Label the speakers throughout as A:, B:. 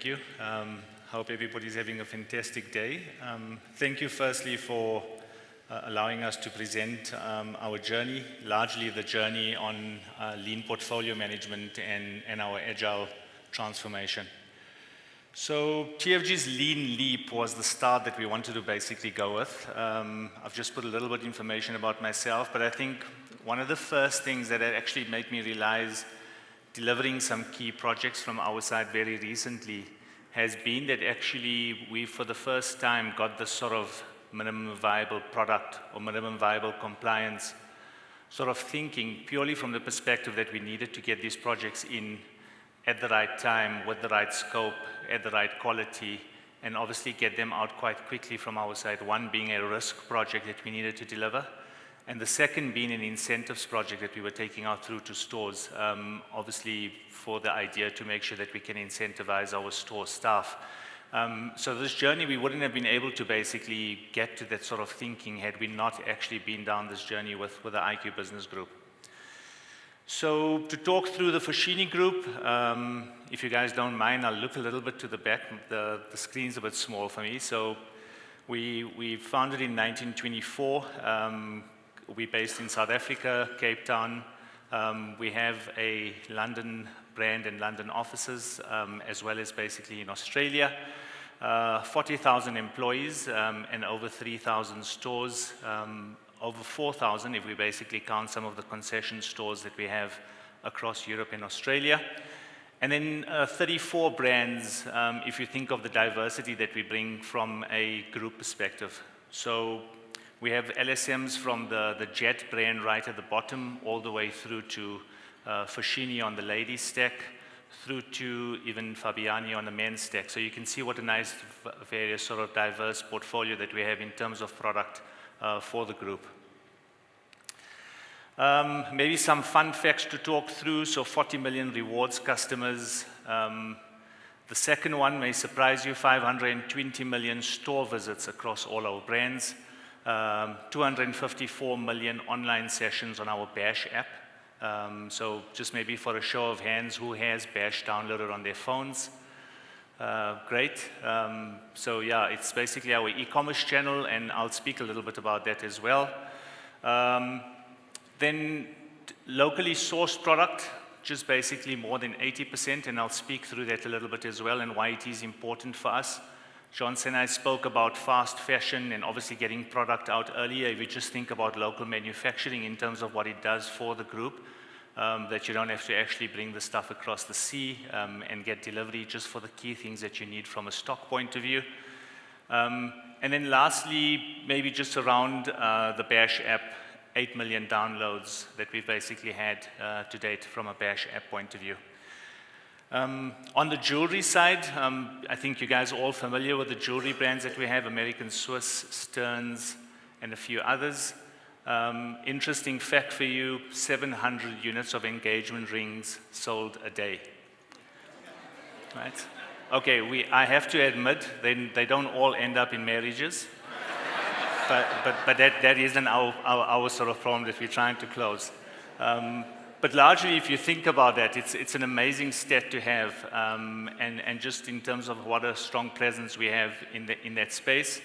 A: Thank you. Hope everybody's having a fantastic day. Thank you firstly for allowing us to present our journey, largely the journey on lean portfolio management and our agile transformation. So TFG's Lean Leap was the start that we wanted to basically go with. I've just put a little bit of information about myself, but I think one of the first things that actually made me realize delivering some key projects from our side very recently has been that actually we, for the first time, got this sort of minimum viable product or minimum viable compliance sort of thinking purely from the perspective that we needed to get these projects in at the right time, with the right scope, at the right quality, and obviously get them out quite quickly from our side. One being a risk project that we needed to deliver, and the second being an incentives project that we were taking out through to stores, obviously for the idea to make sure that we can incentivize our store staff. So this journey, we wouldn't have been able to basically get to that sort of thinking had we not actually been down this journey with the IQ Business Group. So to talk through the Foschini Group, if you guys don't mind, I'll look a little bit to the back. The screen's a bit small for me. So we founded in 1924. We're based in South Africa, Cape Town. We have a London brand and London offices, as well as basically in Australia. 40,000 employees and over 3,000 stores, over 4,000 if we basically count some of the concession stores that we have across Europe and Australia. And then 34 brands if you think of the diversity that we bring from a group perspective. So we have LSMs from the Jet brand right at the bottom, all the way through to Foschini on the ladies stack, through to even Fabiani on the men's stack. So you can see what a nice, various sort of diverse portfolio that we have in terms of product for the group. Maybe some fun facts to talk through. So 40 million rewards customers. The second one may surprise you, 520 million store visits across all our brands. 254 million online sessions on our Bash app. So just maybe for a show of hands, who has Bash downloaded on their phones? Great. So yeah, it's basically our e-commerce channel, and I'll speak a little bit about that as well. Then locally sourced product, just basically more than 80%, and I'll speak through that a little bit as well and why it is important for us. Johnson and I spoke about fast fashion and obviously getting product out earlier. If you just think about local manufacturing in terms of what it does for the group, that you don't have to actually bring the stuff across the sea and get delivery just for the key things that you need from a stock point of view. And then lastly, maybe just around the Bash app, 8 million downloads that we've basically had to date from a Bash app point of view. On the jewelry side, I think you guys are all familiar with the jewelry brands that we have, American Swiss, Stearns, and a few others. Interesting fact for you, 700 units of engagement rings sold a day. Right? Okay, I have to admit, they don't all end up in marriages, but that isn't our sort of problem that we're trying to close. But largely, if you think about that, it's an amazing stat to have, and just in terms of what a strong presence we have in that space.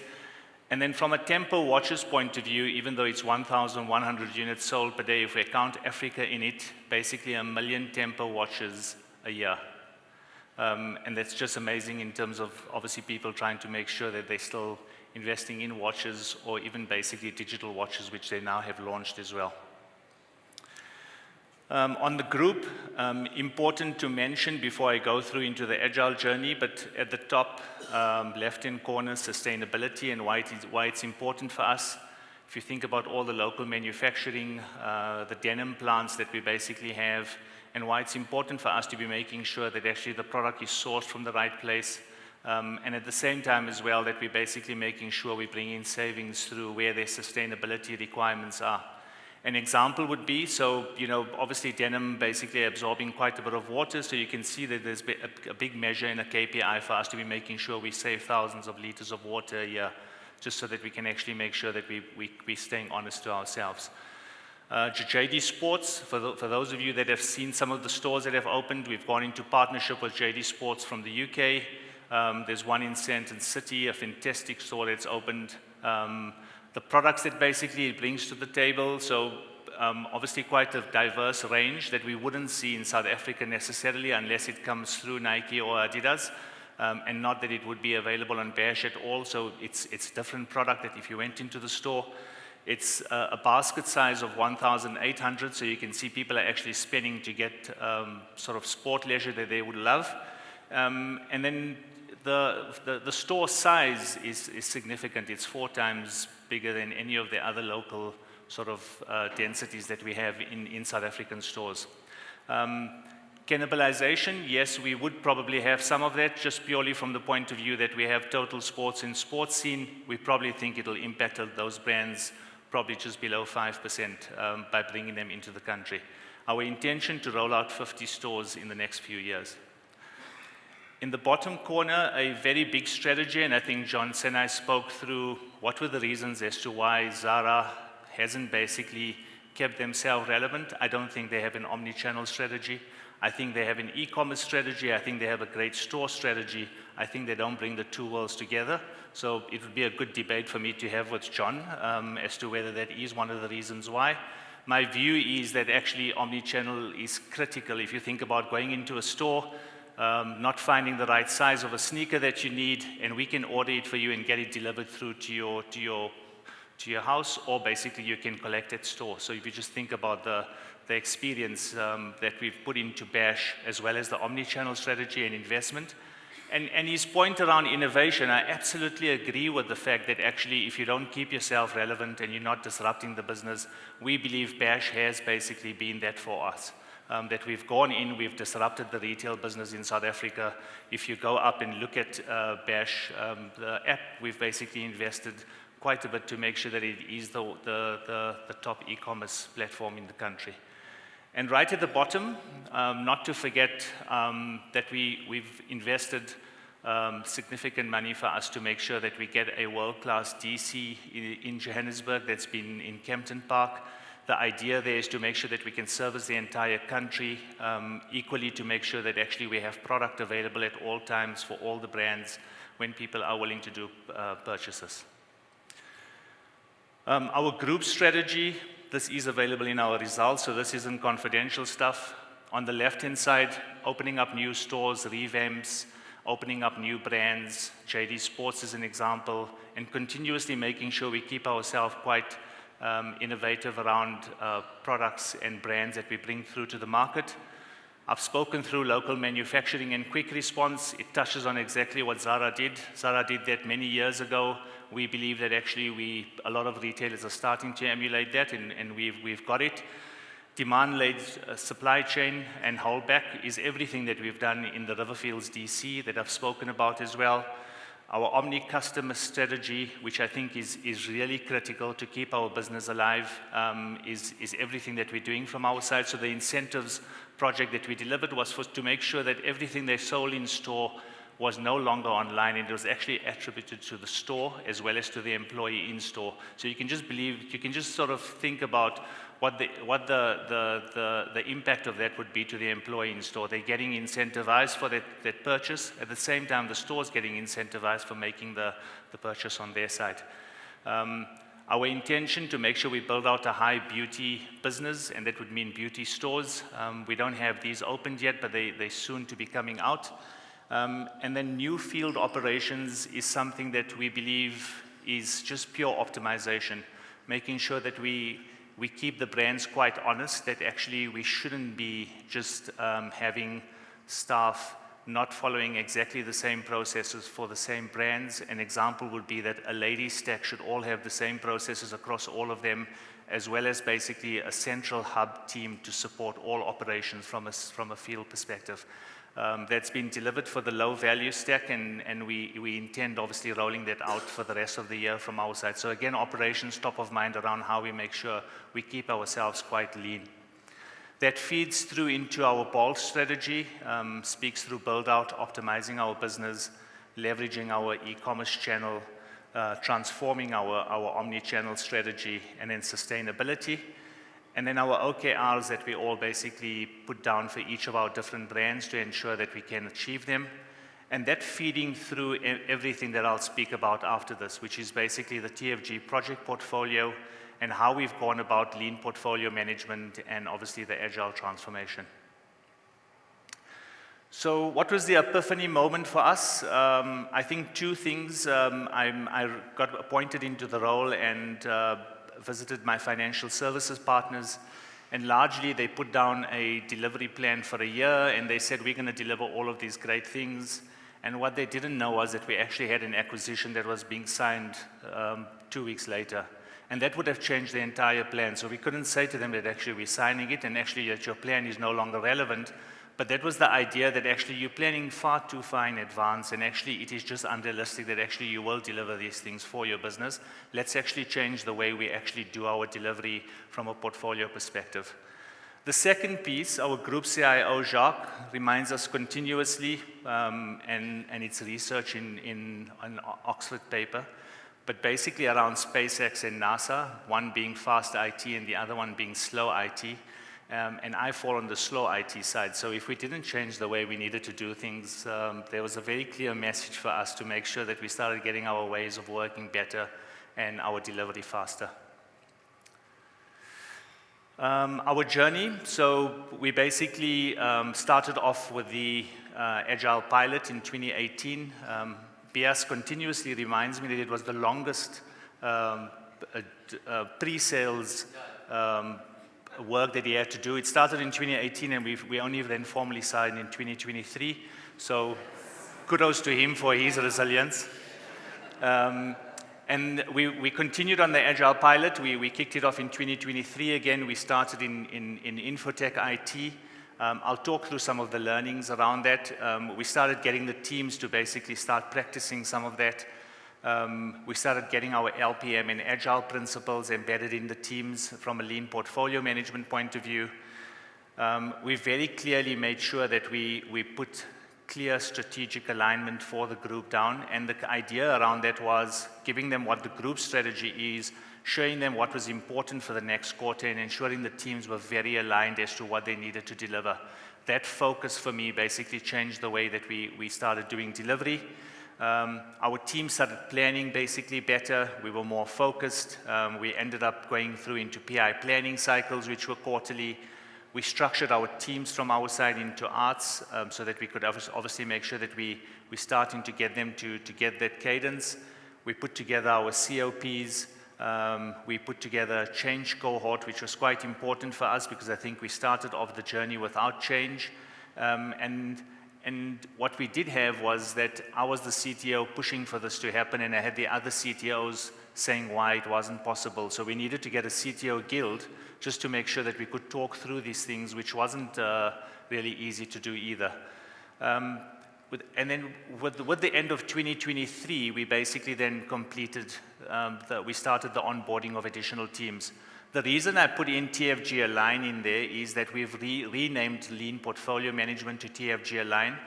A: And then from a Tempo watches point of view, even though it's 1,100 units sold per day, if we count Africa in it, basically 1 million Tempo watches a year. And that's just amazing in terms of obviously people trying to make sure that they're still investing in watches or even basically digital watches, which they now have launched as well. On the group, important to mention before I go through into the agile journey, but at the top left-hand corner, sustainability and why it's important for us. If you think about all the local manufacturing, the denim plants that we basically have, and why it's important for us to be making sure that actually the product is sourced from the right place, and at the same time as well that we're basically making sure we bring in savings through where their sustainability requirements are. An example would be, so, obviously denim basically absorbing quite a bit of water, so you can see that there's a big measure in a KPI for us to be making sure we save thousands of liters of water a year, just so that we can actually make sure that we're staying honest to ourselves. JD Sports, for those of you that have seen some of the stores that have opened, we've gone into partnership with JD Sports from the UK. There's one in Sandton City, a fantastic store that's opened. The products that basically it brings to the table, so obviously quite a diverse range that we wouldn't see in South Africa necessarily unless it comes through Nike or Adidas, and not that it would be available on Bash at all. So it's different product that if you went into the store, it's a basket size of 1,800, so you can see people are actually spending to get sort of sport leisure that they would love. And then the store size is significant. It's 4 times bigger than any of the other local sort of densities that we have in South African stores. Cannibalization, yes, we would probably have some of that, just purely from the point of view that we have Total Sports and Sports Scene. We probably think it'll impact those brands probably just below 5% by bringing them into the country. Our intention to roll out 50 stores in the next few years. In the bottom corner, a very big strategy, and I think John and I spoke through what were the reasons as to why Zara hasn't basically kept themselves relevant. I don't think they have an omni-channel strategy. I think they have an e-commerce strategy. I think they have a great store strategy. I think they don't bring the two worlds together. So it would be a good debate for me to have with John as to whether that is one of the reasons why. My view is that actually omni-channel is critical. If you think about going into a store, not finding the right size of a sneaker that you need, and we can order it for you and get it delivered through to your house, or basically you can collect at store. So if you just think about the experience that we've put into Bash, as well as the omni-channel strategy and investment. And his point around innovation, I absolutely agree with the fact that actually if you don't keep yourself relevant and you're not disrupting the business, we believe Bash has basically been that for us. That we've gone in, we've disrupted the retail business in South Africa. If you go up and look at Bash, the app, we've basically invested quite a bit to make sure that it is the top e-commerce platform in the country. And right at the bottom, not to forget that we've invested significant money for us to make sure that we get a world-class DC in Johannesburg that's been in Kempton Park. The idea there is to make sure that we can service the entire country, equally to make sure that actually we have product available at all times for all the brands when people are willing to do purchases. Our group strategy, this is available in our results, so this isn't confidential stuff. On the left-hand side, opening up new stores, revamps, opening up new brands, JD Sports is an example, and continuously making sure we keep ourselves quite innovative around products and brands that we bring through to the market. I've spoken through local manufacturing and quick response. It touches on exactly what Zara did. Zara did that many years ago. We believe that actually a lot of retailers are starting to emulate that, and we've got it. Demand-led supply chain and holdback is everything that we've done in the Riverfields DC that I've spoken about as well. Our omni-customer strategy, which I think is really critical to keep our business alive, is everything that we're doing from our side. So the incentives project that we delivered was to make sure that everything they sold in store was no longer online, and it was actually attributed to the store as well as to the employee in store. So you can just sort of think about what the impact of that would be to the employee in store. They're getting incentivized for that purchase. At the same time, the store's getting incentivized for making the purchase on their side. Our intention to make sure we build out a high beauty business, and that would mean beauty stores. We don't have these opened yet, but they're soon to be coming out. And then new field operations is something that we believe is just pure optimization, making sure that we keep the brands quite honest, that actually we shouldn't be just having staff not following exactly the same processes for the same brands. An example would be that a ladies stack should all have the same processes across all of them, as well as basically a central hub team to support all operations from a field perspective. That's been delivered for the low value stack, and we intend obviously rolling that out for the rest of the year from our side. So again, operations top of mind around how we make sure we keep ourselves quite lean. That feeds through into our BOLD strategy, speaks through build out, optimizing our business, leveraging our e-commerce channel, transforming our omni-channel strategy, and then sustainability. And then our OKRs that we all basically put down for each of our different brands to ensure that we can achieve them. And that feeding through everything that I'll speak about after this, which is basically the TFG project portfolio and how we've gone about lean portfolio management and obviously the agile transformation. So what was the epiphany moment for us? I think two things. I got appointed into the role and visited my financial services partners, and largely they put down a delivery plan for a year and they said, we're going to deliver all of these great things. And what they didn't know was that we actually had an acquisition that was being signed 2 weeks later. And that would have changed the entire plan. So we couldn't say to them that actually we're signing it and actually that your plan is no longer relevant. But that was the idea that actually you're planning far too far in advance and actually it is just unrealistic that actually you will deliver these things for your business. Let's actually change the way we actually do our delivery from a portfolio perspective. The second piece, our group CIO, Jacques, reminds us continuously, and it's research in an Oxford paper, but basically around SpaceX and NASA, one being fast IT and the other one being slow IT. And I fall on the slow IT side. So if we didn't change the way we needed to do things, there was a very clear message for us to make sure that we started getting our ways of working better and our delivery faster. Our journey, so we basically started off with the Agile pilot in 2018. Bias continuously reminds me that it was the longest pre-sales work that he had to do. It started in 2018 and we only then formally signed in 2023. So kudos to him for his resilience. And we continued on the Agile pilot. We kicked it off in 2023. Again, we started in Infotech IT. I'll talk through some of the learnings around that. We started getting the teams to basically start practicing some of that. We started getting our LPM and Agile principles embedded in the teams from a lean portfolio management point of view. We very clearly made sure that we put clear strategic alignment for the group down, and the idea around that was giving them what the group strategy is, showing them what was important for the next quarter, and ensuring the teams were very aligned as to what they needed to deliver. That focus for me basically changed the way that we started doing delivery. Our team started planning basically better. We were more focused. We ended up going through into PI planning cycles, which were quarterly. We structured our teams from our side into arts so that we could obviously make sure that we're starting to get them to get that cadence. We put together our COPs. We put together a change cohort, which was quite important for us because I think we started off the journey without change. And what we did have was that I was the CTO pushing for this to happen, and I had the other CTOs saying why it wasn't possible. So we needed to get a CTO guild just to make sure that we could talk through these things, which wasn't really easy to do either. And then with the end of 2023, we basically then completed, we started the onboarding of additional teams. The reason I put in TFG Align in there is that we've renamed Lean Portfolio Management to TFG Align.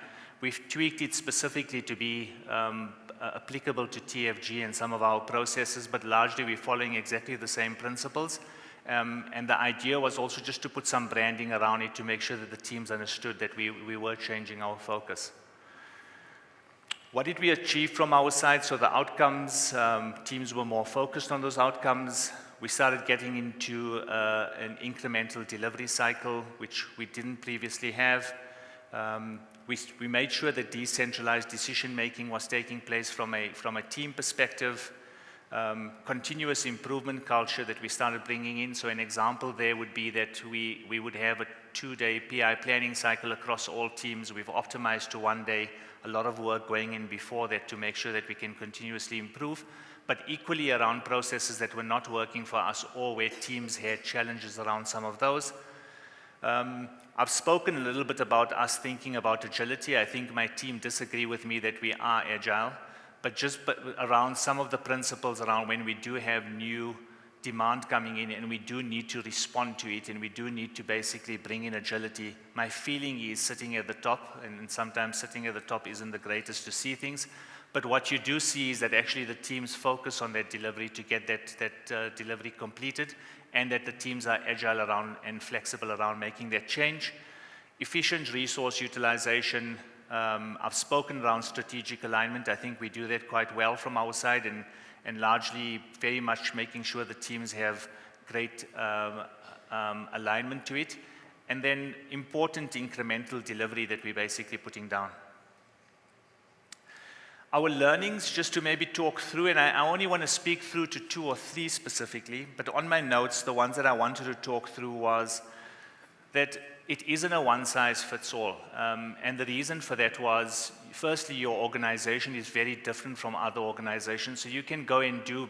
A: We've tweaked it specifically to be applicable to TFG and some of our processes, but largely we're following exactly the same principles. And the idea was also just to put some branding around it to make sure that the teams understood that we were changing our focus. What did we achieve from our side? So the outcomes, teams were more focused on those outcomes. We started getting into an incremental delivery cycle, which we didn't previously have. We made sure that decentralized decision-making was taking place from a team perspective. Continuous improvement culture that we started bringing in. So an example there would be that we would have a 2-day PI planning cycle across all teams. We've optimized to 1 day. A lot of work going in before that to make sure that we can continuously improve, but equally around processes that were not working for us or where teams had challenges around some of those. I've spoken a little bit about us thinking about agility. I think my team disagree with me that we are agile, but around some of the principles around when we do have new demand coming in and we do need to respond to it and we do need to basically bring in agility. My feeling is sitting at the top, and sometimes sitting at the top isn't the greatest to see things, but what you do see is that actually the teams focus on that delivery to get that delivery completed, and that the teams are agile around and flexible around making that change. Efficient resource utilization,
B: I've spoken around strategic alignment. I think we do that quite well from our side, and largely very much making sure the teams have great alignment to it. And then important incremental delivery that we're basically putting down. Our learnings, just to maybe talk through, and I only want to speak through to 2 or 3 specifically, but on my notes, the ones that I wanted to talk through was that it isn't a one-size-fits-all. And the reason for that was, firstly, your organization is very different from other organizations. So you can go and do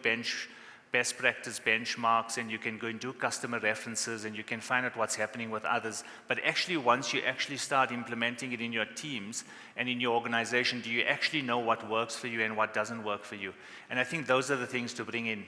B: best practice benchmarks, and you can go and do customer references, and you can find out what's happening with others. But actually, once you actually start implementing it in your teams and in your organization, do you actually know what works for you and what doesn't work for you? And I think those are the things to bring in.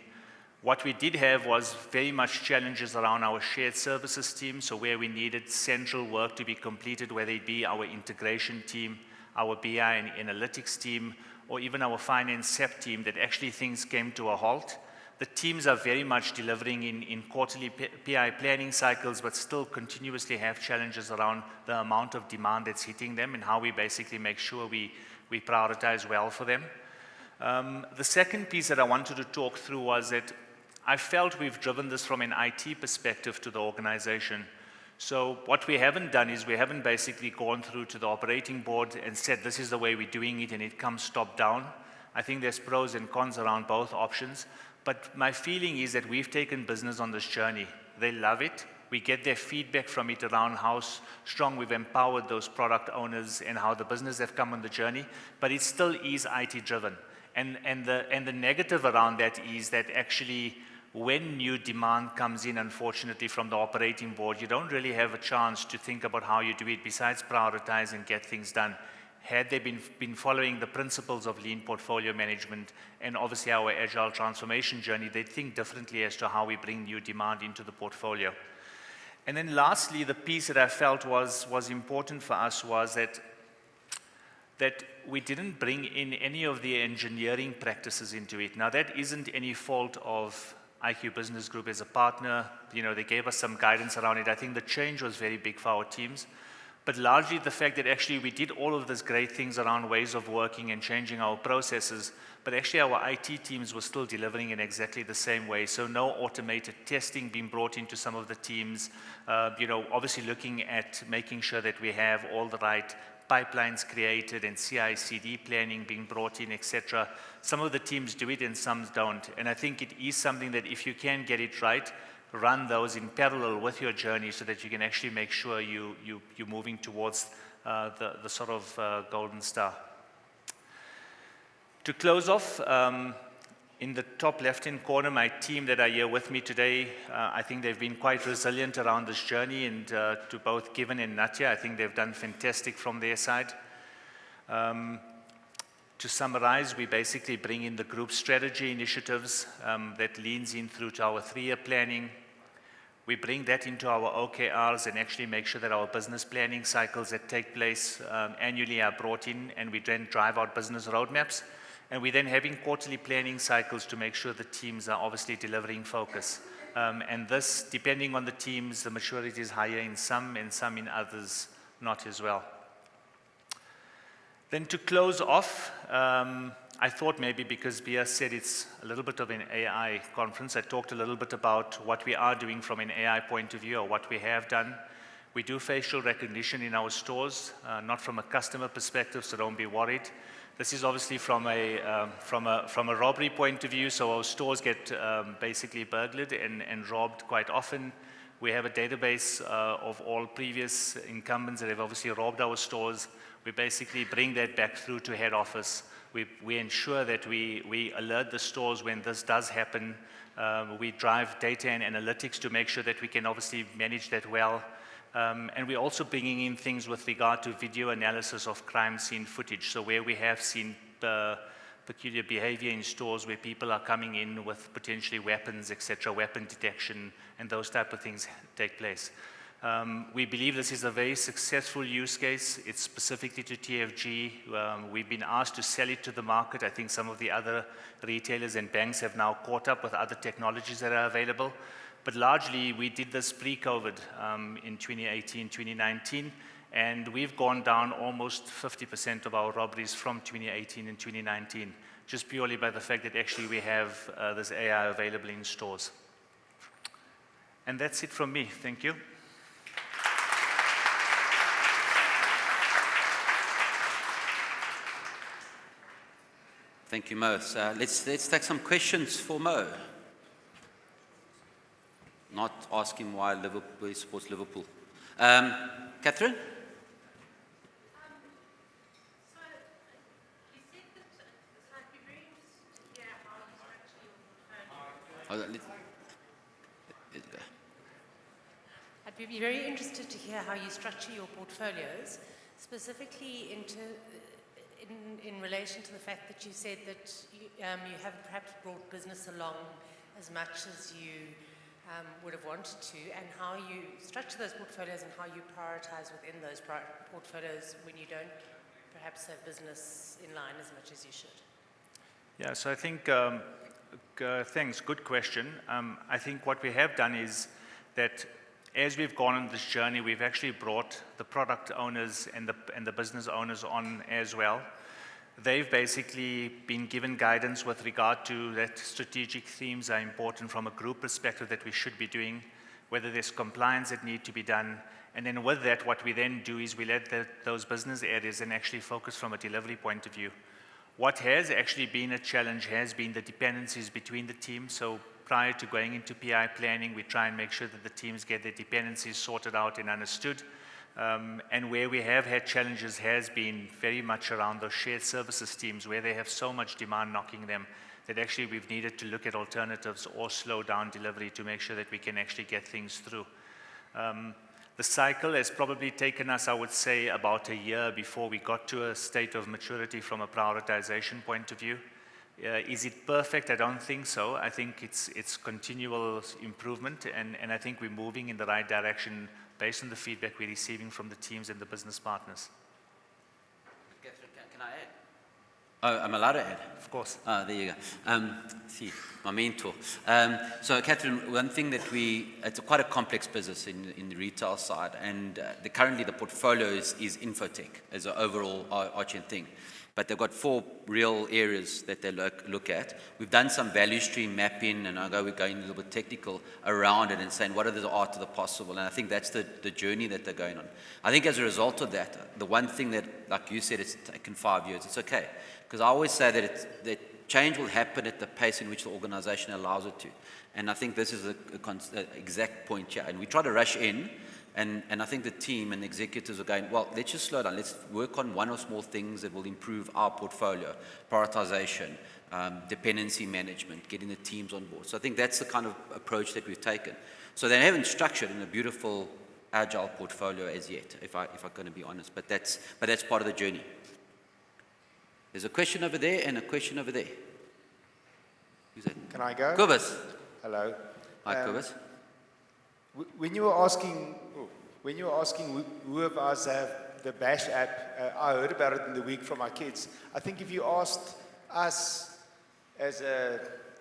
B: What we did have was very much challenges around our shared services team, so where we needed central work to be completed, whether it be our integration team, our BI and analytics team, or even our finance SEP team, that actually things came to a halt. The teams are very much delivering in quarterly PI planning cycles, but still continuously have challenges around the amount of demand that's hitting them and how we basically make sure we prioritize well for them. The second piece that I wanted to talk through was that I felt we've driven this from an IT perspective to the organization. So what we haven't done is we haven't basically gone through to the operating board and said, this is the way we're doing it, and it comes top down. I think there's pros and cons around both options. But my feeling is that we've taken business on this journey. They love it. We get their feedback from it around how strong we've empowered those product owners and how the business have come on the journey, but it still is IT driven. And the negative around that is that actually when new demand comes in, unfortunately, from the operating board, you don't really have a chance to think about how you do it besides prioritize and get things done. Had they been following the principles of lean portfolio management and obviously our agile transformation journey, they'd think differently as to how we bring new demand into the portfolio. And then lastly, the piece that I felt was important for us was that we didn't bring in any of the engineering practices into it. Now, that isn't any fault of IQ Business Group as a partner. You know, they gave us some guidance around it. I think the change was very big for our teams. But largely the fact that actually we did all of these great things around ways of working and changing our processes, but actually our IT teams were still delivering in exactly the same way. So no automated testing being brought into some of the teams, obviously looking at making sure that we have all the right pipelines created and CI/CD planning being brought in, etc. Some of the teams do it and some don't. And I think it is something that if you can get it right, run those in parallel with your journey so that you can actually make sure you're moving towards the sort of golden star. To close off, in the top left-hand corner, my team that are here with me today, I think they've been quite resilient around this journey, and to both Given and Natya, I think they've done fantastic from their side. To summarize, we basically bring in the group strategy initiatives that leans in through to our 3-year planning. We bring that into our OKRs and actually make sure that our business planning cycles that take place annually are brought in, and we then drive out business roadmaps. And we're then having quarterly planning cycles to make sure the teams are obviously delivering focus. And this, depending on the teams, the maturity is higher in some and some in others not as well. Then to close off, I thought maybe because Bia said it's a little bit of an AI conference, I talked a little bit about what we are doing from an AI point of view, or what we have done. We do facial recognition in our stores, not from a customer perspective, so don't be worried. This is obviously from a robbery point of view, so our stores get basically burglared and robbed quite often. We have a database of all previous incumbents that have obviously robbed our stores. We basically bring that back through to head office. We ensure that we alert the stores when this does happen. We drive data and analytics to make sure that we can obviously manage that well. And we're also bringing in things with regard to video analysis of crime scene footage. So where we have seen peculiar behavior in stores where people are coming in with potentially weapons, etc., weapon detection, and those type of things take place. We believe this is a very successful use case. It's specifically to TFG. We've been asked to sell it to the market. I think some of the other retailers and banks have now caught up with other technologies that are available. But largely, we did this pre-COVID in 2018, 2019, And we've gone down almost 50% of our robberies from 2018 and 2019, just purely by the fact that actually we have this AI available in stores. And that's it from me. Thank you.
C: Thank you, Mo. So let's take some questions for Mo. Not ask him why he supports Liverpool. Catherine?
D: I'd be very interested to hear how you structure your portfolios, specifically in relation to the fact that you said that you haven't perhaps brought business along as much as you would have wanted to, and how you structure those portfolios and how you prioritize within those portfolios when you don't perhaps have business in line as much as you should.
B: Yeah, so I think, thanks, good question. I think what we have done is that as we've gone on this journey, we've actually brought the product owners and the business owners on as well. They've basically been given guidance with regard to that strategic themes are important from a group perspective that we should be doing, whether there's compliance that need to be done. And then with that, what we then do is we let those business areas and actually focus from a delivery point of view. What has actually been a challenge has been the dependencies between the teams. So prior to going into PI planning, we try and make sure that the teams get their dependencies sorted out and understood. And where we have had challenges has been very much around those shared services teams where they have so much demand knocking them that actually we've needed to look at alternatives or slow down delivery to make sure that we can actually get things through. The cycle has probably taken us, I would say, about a year before we got to a state of maturity from a prioritization point of view. Is it perfect? I don't think so. I think it's continual improvement, and I think we're moving in the right direction based on the feedback we're receiving from the teams and the business partners.
C: Catherine, can I add? Oh, I'm allowed to add?
B: Of course.
C: There you go. See, my mentor. So, Catherine, one thing that it's quite a complex business in the retail side, and currently the portfolio is infotech as an overall arching thing. But they've got 4 real areas that they look at. We've done some value stream mapping, and we're going a little bit technical around it and saying what are the art of the possible. And I think that's the journey that they're going on. I think as a result of that, the one thing that, like you said, it's taken 5 years, it's okay. Because I always say that change will happen at the pace in which the organization allows it to. And I think this is an exact point here. And we try to rush in. And I think the team and the executives are going, well, let's just slow down. Let's work on one or small things that will improve our portfolio, prioritization, dependency management, getting the teams on board. So I think that's the kind of approach that we've taken. So they haven't structured in a beautiful, agile portfolio as yet, if I'm going to be honest. But that's part of the journey. There's a question over there and a question over there. Who's that?
E: Can I go?
C: Kobus.
E: Hello.
C: Hi, Kobus.
E: When you were asking who of us have the Bash app, I heard about it in the week from my kids. I think if you asked us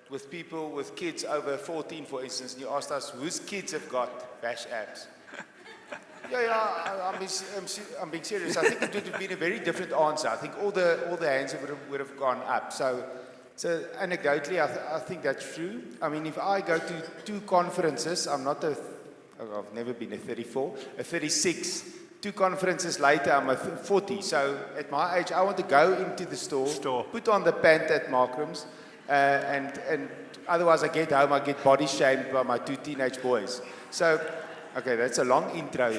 E: with people with kids over 14, for instance, and you asked us whose kids have got Bash apps. I'm being serious. I think it would have been a very different answer. I think all the hands would have gone up. So anecdotally, I think that's true. I mean, if I go to 2 conferences, I've never been a 34, a 36. 2 conferences later, I'm a 40. So at my age, I want to go into the store. Put on the pant at Markram's, and otherwise I get home, I get body shamed by my 2 teenage boys. So, okay, that's a long intro.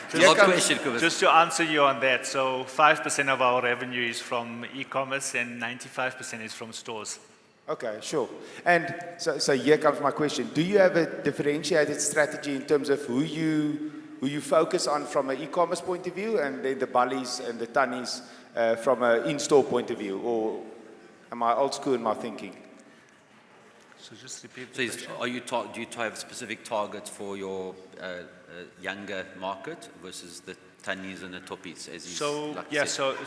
B: Just to answer you on that, so 5% of our revenue is from e-commerce and 95% is from stores.
E: Okay, sure. And so here comes my question. Do you have a differentiated strategy in terms of who you focus on from an e-commerce point of view, and then the bullies and the tunnies from an in-store point of view? Or am I old school in my thinking?
B: So just repeat the question.
C: Do you have specific targets for your younger market versus the tunnies and the toppies?
B: So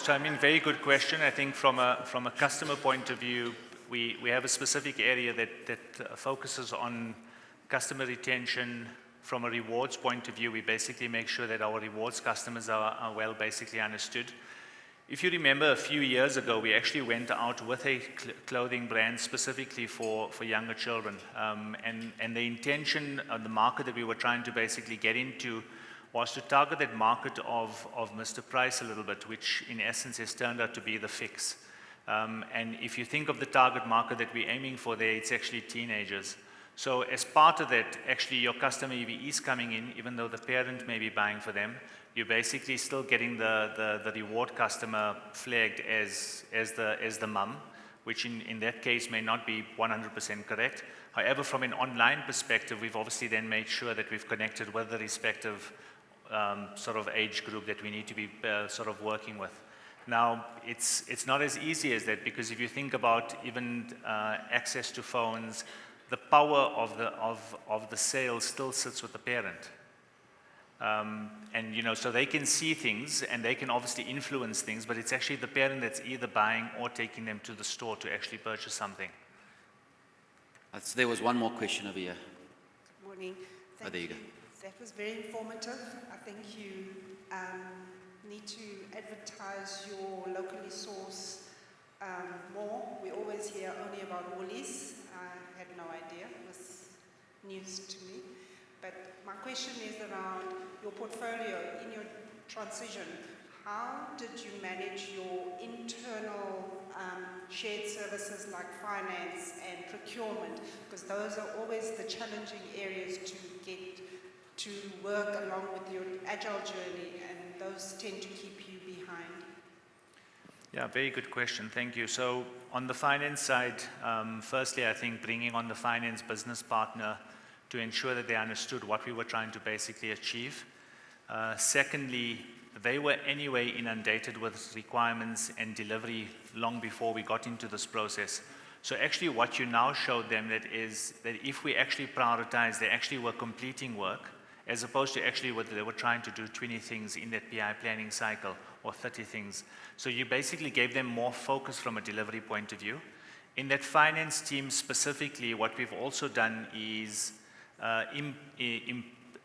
B: I mean, very good question. I think from a customer point of view, we have a specific area that focuses on customer retention, from a rewards point of view, we basically make sure that our rewards customers are well basically understood. If you remember a few years ago, we actually went out with a clothing brand specifically for younger children. And the intention of the market that we were trying to basically get into was to target that market of Mr. Price a little bit, which in essence has turned out to be the fix. And if you think of the target market that we're aiming for there, it's actually teenagers. So as part of that, actually your customer EV is coming in, even though the parent may be buying for them, you're basically still getting the reward customer flagged as the mum, which in that case may not be 100% correct. However, from an online perspective, we've obviously then made sure that we've connected with the respective sort of age group that we need to be sort of working with. Now, it's not as easy as that, because if you think about even access to phones, the power of the sale still sits with the parent. And you know, so they can see things and they can obviously influence things, but it's actually the parent that's either buying or taking them to the store to actually purchase something.
C: There was one more question over here.
F: Morning. Thank
C: there you go.
F: That was very informative. I think you need to advertise your locally sourced more. We always hear only about Woolies. I had no idea. It was news to me. But my question is around your portfolio in your transition. How did you manage your internal shared services like finance and procurement? Because those are always the challenging areas to get to work along with your agile journey, and those tend to keep you behind.
B: Yeah, very good question. Thank you. So on the finance side, firstly, I think bringing on the finance business partner to ensure that they understood what we were trying to basically achieve. Secondly, they were anyway inundated with requirements and delivery long before we got into this process. So actually what you now showed them that is that if we actually prioritize, they actually were completing work, as opposed to actually what they were trying to do 20 things in that PI planning cycle or 30 things. So you basically gave them more focus from a delivery point of view. In that finance team specifically, what we've also done is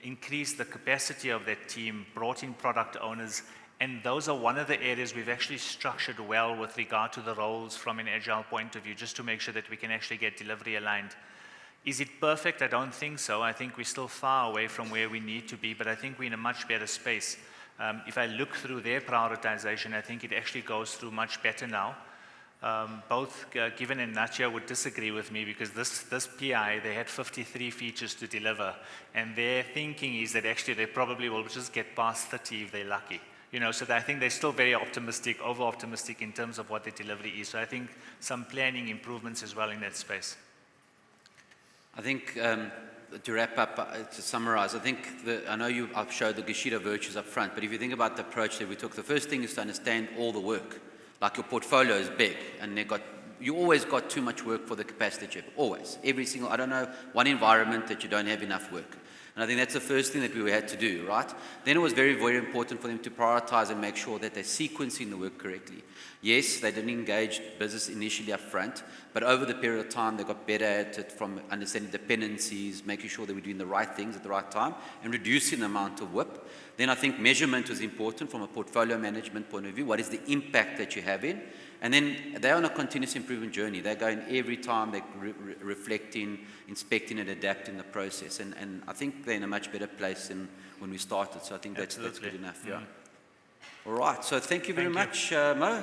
B: increase the capacity of that team, brought in product owners, and those are one of the areas we've actually structured well with regard to the roles from an agile point of view, just to make sure that we can actually get delivery aligned. Is it perfect? I don't think so. I think we're still far away from where we need to be, but I think we're in a much better space. If I look through their prioritization, I think it actually goes through much better now. Both Given and Natia would disagree with me, because this PI, they had 53 features to deliver, and their thinking is that actually they probably will just get past 30 if they're lucky. You know, so I think they're still very optimistic, over-optimistic in terms of what their delivery is. So I think some planning improvements as well in that space.
C: I think to wrap up, to summarize, I think I know I've showed the Geshido virtues up front, but if you think about the approach that we took, the first thing is to understand all the work. Like your portfolio is big, and you always got too much work for the capacity chip. Always. Every single, I don't know, one environment that you don't have enough work. And I think that's the first thing that we had to do, right? Then it was very, very important for them to prioritize and make sure that they're sequencing the work correctly. Yes, they didn't engage business initially up front, but over the period of time, they got better at it, from understanding dependencies, making sure that we're doing the right things at the right time, and reducing the amount of WIP. Then I think measurement was important from a portfolio management point of view. What is the impact that you're having? And then they're on a continuous improvement journey. They're going every time, they're reflecting, inspecting, and adapting the process. And I think they're in a much better place than when we started. So I think that's good enough. Yeah. All right. So thank you very much, Mo.